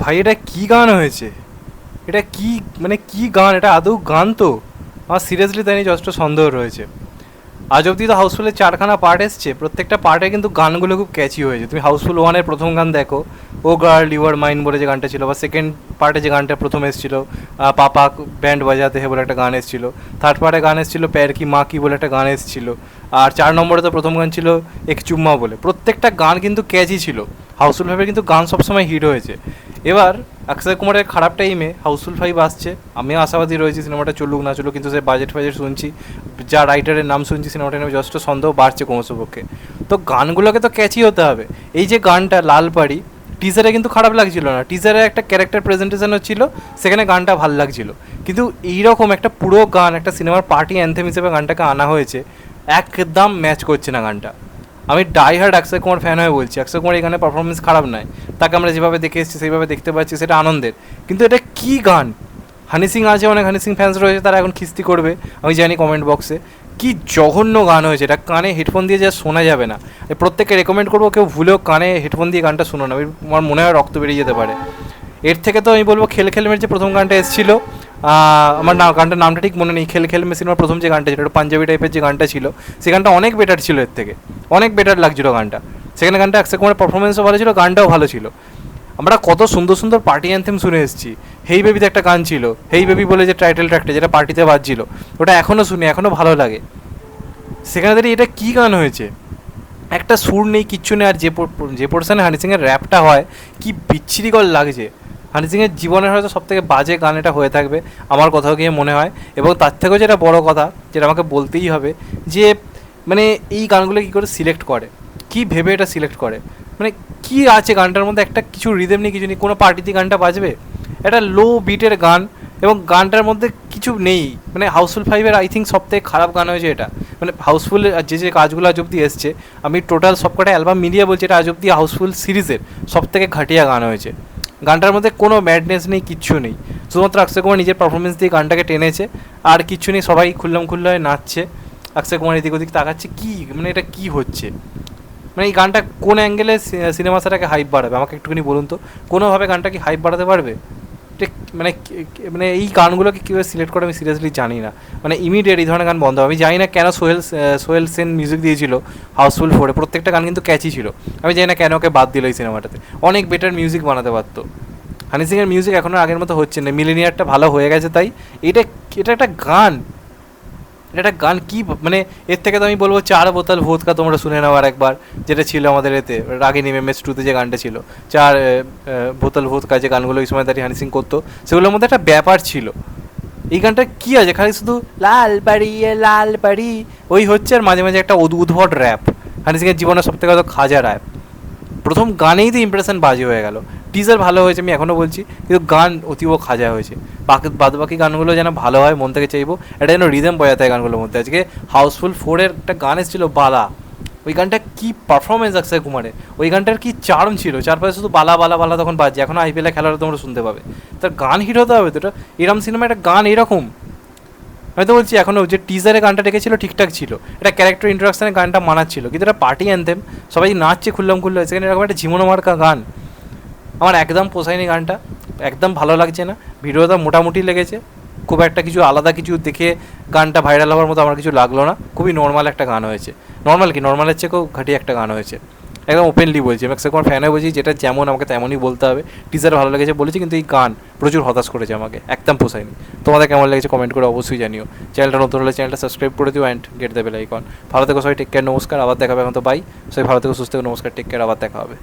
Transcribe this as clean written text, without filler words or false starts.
ভাই এটা কি গান হয়েছে? এটা কি, মানে কি গান? এটা আদৌ গান তো? আমার সিরিয়াসলি তাই নিয়ে যথেষ্ট সন্দেহ রয়েছে। আজ অব্দি তো হাউসফুলের 4খানা পার্ট এসছে, প্রত্যেকটা পার্টে কিন্তু গানগুলো খুব ক্যাচি হয়েছে। তুমি হাউসফুল 1-এর প্রথম গান দেখো, ও গার্ল ইউ আর মাইন বলে যে গানটা ছিল, বা সেকেন্ড পার্টে যে গানটা প্রথম এসেছিল পাপা ব্যান্ড বাজাতে হে বলে একটা গান এসেছিল, থার্ড পার্টে গান এসেছিল প্যার কি মা কি বলে একটা গান এসেছিল, আর 4 নম্বরে তো প্রথম গান ছিল এক চুম্মা বলে। প্রত্যেকটা গান কিন্তু ক্যাচি ছিল। হাউসফুল 5-এর কিন্তু গান সবসময় হিট হয়েছে। এবার অক্ষয় কুমারের খারাপ টাইমে হাউসফুল 5 আসছে, আমিও আশাবাদী রয়েছি সিনেমাটা চলুক না চলুক, কিন্তু সে বাজেট ফাজেট শুনছি, যা রাইটারের নাম শুনছি, সিনেমাটা নিয়ে যথেষ্ট সন্দেহ বাড়ছে ক্রমশপক্ষে। তো গানগুলোকে তো ক্যাচি হতে হবে। এই যে গানটা লালপাড়ি, টিজারে কিন্তু খারাপ লাগছিল না, টিজারে একটা ক্যারেক্টার প্রেজেন্টেশনও ছিল, সেখানে গানটা ভাল লাগছিল। কিন্তু এইরকম একটা পুরো গান একটা সিনেমার পার্টি অ্যান্থেম হিসেবে গানটাকে আনা হয়েছে, একদম ম্যাচ করছে না গানটা। আমি die hard Akshay Kumar fan হয়ে বলছি, অক্ষয় কুমার এখানে পারফরমেন্স খারাপ নয়, তাকে আমরা যেভাবে দেখে এসেছি সেইভাবে দেখতে পাচ্ছি, সেটা আনন্দের। কিন্তু এটা কি গান? হানি সিং আছে, অনেক হানি সিং ফ্যান্স রয়েছে, তারা এখন খিস্তি করবে আমি জানি কমেন্ট বক্সে। কি জঘন্য গান হয়েছে এটা, কানে হেডফোন দিয়ে যা শোনা যাবে না। প্রত্যেককে রেকমেন্ড করবো কেউ ভুলেও কানে হেডফোন দিয়ে গানটা শুনো না, আমার মনে হয় রক্ত বেরিয়ে যেতে পারে। এর থেকে তো আমি বলবো খেল খেলমের যে প্রথম গানটা এসেছিলো, আমার গানটার নামটা ঠিক মনে নেই, খেল খেলমে সিনেমার প্রথম যে গানটা ছিল, একটু পাঞ্জাবি টাইপের যে গানটা ছিল, সেই গানটা অনেক বেটার ছিল, এর থেকে অনেক বেটার লাগছিলো গানটা। সেখানে গানটা অক্ষয় কুমারের পারফরমেন্সও ভালো ছিল, গানটাও ভালো ছিল। আমরা কত সুন্দর সুন্দর পার্টি অ্যান্থেম শুনে এসেছি। হেই বেবিতে একটা গান ছিল, হেই বেবি বলে যে টাইটেল ট্র্যাকটা, যেটা পার্টিতে বাজছিল, ওটা এখনও শুনি, এখনও ভালো লাগে। সেখানে দাঁড়িয়ে এটা কী গান হয়েছে? একটা সুর নেই, কিচ্ছু নেই। আর যে পোর্শনে হানি সিংয়ের র্যাপটা হয়, কি বিচ্ছিরিকর লাগছে। হানি সিংয়ের জীবনের হয়তো সবথেকে বাজে গান এটা হয়ে থাকবে আমার কোথাও গিয়ে মনে হয়। এবং তার থেকেও যেটা বড় কথা, যেটা আমাকে বলতেই হবে, যে মানে এই গানগুলো কী করে সিলেক্ট করে, কী ভেবে এটা সিলেক্ট করে, মানে কী আছে গানটার মধ্যে? একটা কিছু রিদেম নেই, কিছু নেই। কোনো পার্টিতে গানটা বাজবে, একটা লো বিটের গান, এবং গানটার মধ্যে কিছু নেই। মানে হাউসফুল 5-এর আই থিঙ্ক সবথেকে খারাপ গান হয়েছে এটা। মানে হাউসফুল যে যে কাজগুলো আজ অব্দি এসছে, আমি টোটাল সবকটা অ্যালবাম মিলিয়ে বলছি, এটা আজ অব্দি হাউসফুল সিরিজের সবথেকে ঘাটিয়া গান হয়েছে। গানটার মধ্যে কোনো ম্যাডনেস নেই, কিচ্ছু নেই। শুধুমাত্র অক্ষয় কুমার নিজের পারফরমেন্স দিয়ে গানটাকে টেনেছে, আর কিচ্ছু নেই। সবাই খুল্লাম খুল্লা হয়ে নাচছে, অক্ষয় কুমার এদিক ওদিক তাকাচ্ছে। কী মানে এটা কী হচ্ছে? মানে এই গানটা কোন অ্যাঙ্গেলে সিনেমা সেটাকে হাইপ বাড়াবে আমাকে একটুখানি বলুন তো। কোনোভাবে গানটা কি হাইপ বাড়াতে পারবে? মানে মানে এই গানগুলোকে কীভাবে সিলেক্ট করে আমি সিরিয়াসলি জানি না। মানে ইমিডিয়েট এই ধরনের গান বন্ধ হবে। আমি জানি না কেন সোহেল সেন মিউজিক দিয়েছিল হাউসফুল 4-এ, প্রত্যেকটা গান কিন্তু ক্যাচি ছিল। আমি জানি না কেন ওকে বাদ দিল এই সিনেমাটাতে, অনেক বেটার মিউজিক বানাতে পারতো। হানি সিংয়ের মিউজিক এখনও আগের মতো হচ্ছে না, মিলেনিয়ারটা ভালো হয়ে গেছে তাই। এটা এটা একটা গান, এটা একটা গান কী মানে? এর থেকে তো আমি বলবো 4 বোতল ভোদকা তোমরা শুনে নাও আর একবার, যেটা ছিল আমাদের এতে রাগিনী MS2-তে যে গানটা ছিল, 4 বোতল ভোদকা, যে গানগুলো ওই সময় দাঁড়িয়ে হানি সিং করতো, সেগুলোর মধ্যে একটা ব্যাপার ছিল। এই গানটা কী আছে? খালি শুধু লাল পাড়ি লাল পাড়ি ওই হচ্ছে, আর মাঝে মাঝে একটা উদ্ভট র্যাপ। হানি সিংয়ের জীবনের সবথেকে হয়তো খাজা র্যাপ। প্রথম গানেই তো ইমপ্রেশন বাজে হয়ে গেল। টিজার ভালো হয়েছে আমি এখনও বলছি, কিন্তু গান অতীব খাজা হয়েছে। বাকি গানগুলো যেন ভালো হয়, মন থেকে চাইবো। এটা যেন রিদম বোঝাতে হয় গানগুলোর মধ্যে। আজকে হাউসফুল 4-এর একটা গান এসেছিলো বালা, ওই গানটা কী পারফরমেন্স অক্ষয় কুমারের, ওই গানটার কী চার্ম ছিল। চারপাশে শুধু বালা বালা বালা তখন বাজছে, এখন IPL-এ খেলাটা তোমরা শুনতে পাবে। তার গান হিট হতে হবে তো, এটা এরম সিনেমা একটা গান এরকম। আমি তো বলছি এখনও যে টিজারে গানটা রেখেছিল ঠিকঠাক ছিল, এটা ক্যারেক্টার ইন্ট্রোডাকশানে গানটা মানাচ্ছিল, কিন্তু এটা পার্টি অ্যানথেম, সবাই নাচছে খুল্লাম খুল্লা, সেখানে এরকম একটা ঝিমোনো মার্কা গান আমার একদম পোষায়নি। গানটা একদম ভালো লাগছে না। ভিডিওটা মোটামুটি লেগেছে, খুব একটা কিছু আলাদা কিছু দেখে গানটা ভাইরাল হওয়ার মতো আমার কিছু লাগলো না। খুবই নর্মাল একটা গান হয়েছে, নর্মাল কি নর্মালের চেয়েও ঘাটিয়ে একটা গান হয়েছে। একদম ওপেনলি বলছি, আমি অক্ষয় কুমার ফ্যান হয়ে বলছি, যেটা যেমন আমাকে তেমনই বলতে হবে। টিজার ভালো লেগেছে বলেছি, কিন্তু এই গান প্রচুর হতাশ করেছে আমাকে, একদম পোষায়নি। তোমাদের কেমন লেগেছে কমেন্ট করে অবশ্যই জানিও। চ্যানেলটা নতুন হলে চ্যানেলটা সাবস্ক্রাইব করে দিও and get the bell icon. ভালো থেকো সবাই, টেক কেয়ার, নমস্কার, আবার দেখা হবে এখন তো বাই। সবাই ভালো থেকো, সুস্থ থেকো, নমস্কার, টেক কেয়ার, আবার দেখা হবে।